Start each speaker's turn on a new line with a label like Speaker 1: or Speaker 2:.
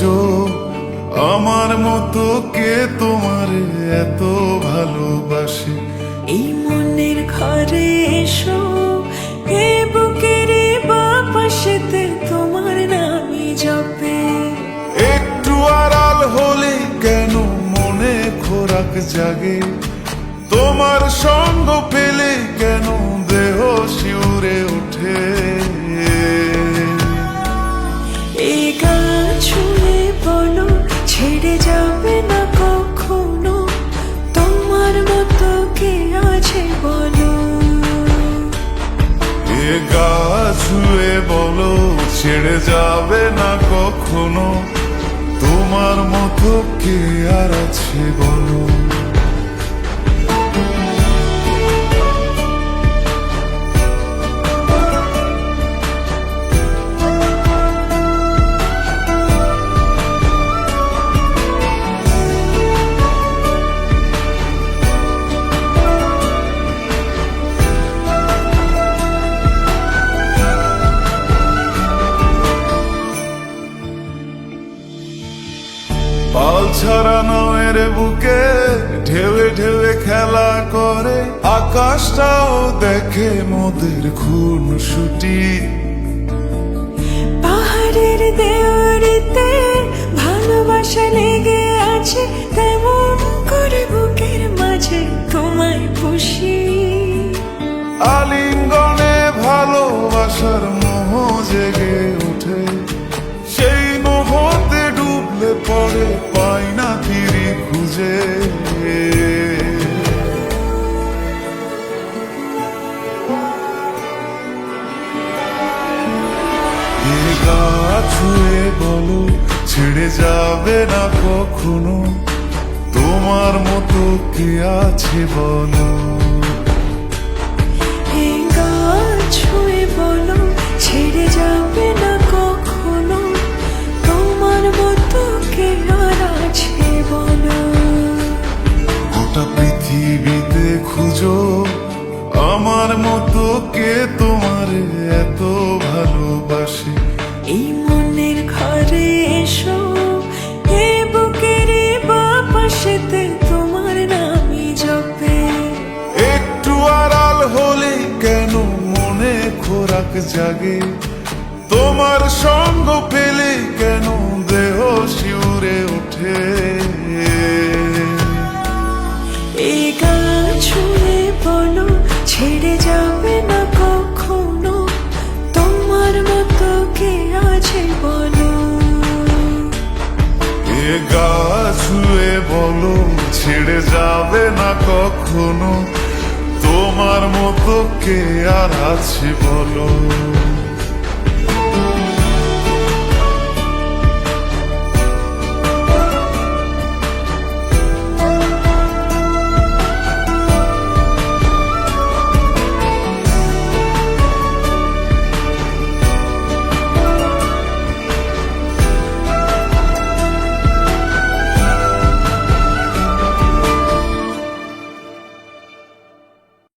Speaker 1: খুঁজো, আমার মতো কে তোমার এত ভালোবাসে।
Speaker 2: এই মনের ঘরে এসো, এ বুকের বাপাশেতে তোমার নামই জপে।
Speaker 1: একটু আড়াল হলে কেন মনে খোরাক জাগে, তোমার সঙ্গ পেলে কেন দেহ শিউরে ওঠে।
Speaker 2: এই গান ছুঁয়ে বলো, ছেড়ে যাবে না কখনো, তোমার মতো কে আছে বলো।
Speaker 1: এ গা ছুঁয়ে বলো, ছেড়ে যাবে না কখনো, তোমার মতো কে আর আছে বলো। পাল ছাড়া নয়ের বুকে ঢেউে ঢেউে খেলা করে, আকাশটাও দেখে মোদের খুন ছুটি।
Speaker 2: পাহাড়ের দেওয়ারিতে ভালোবাসা লেগে আছে, তেমন করে বুকের মাঝে তোমায় পুষি।
Speaker 1: আলিঙ্গনে ভালোবাসার মোহ জেগে ওঠে, সেই মোহতে ডুবলে পড়ে পাই না ফিরি খুঁজে। এ গা ছুঁয়ে বলো, ছেড়ে যাবে না কখনো, তোমার মতো কে আছে বলো।
Speaker 2: এই গান ছুঁয়ে বলো, ছেড়ে যাবে না কখনো, তোমার মতো কে আর আছে বলো।
Speaker 1: গোটা পৃথিবীতে খুঁজো, আমার মতো কে তোমার এত ভালোবাসে।
Speaker 2: এই মনের ঘরে এসো, এ বুকের বাপাশেতে তোমার নামই জপে।
Speaker 1: একটু আড়াল হলে কেন মনে খোরাক জাগে, তোমার সঙ্গ পেলে কেন দেহ শিউরে ওঠে।
Speaker 2: এই গান ছুঁয়ে বলো, ছেড়ে যাবে না কখনো, তোমার মতো কে আছে বলো।
Speaker 1: এ গা ছুঁয়ে বলো, ছেড়ে যাবে না কখনো, তোমার মতো কে আর আছে বলো।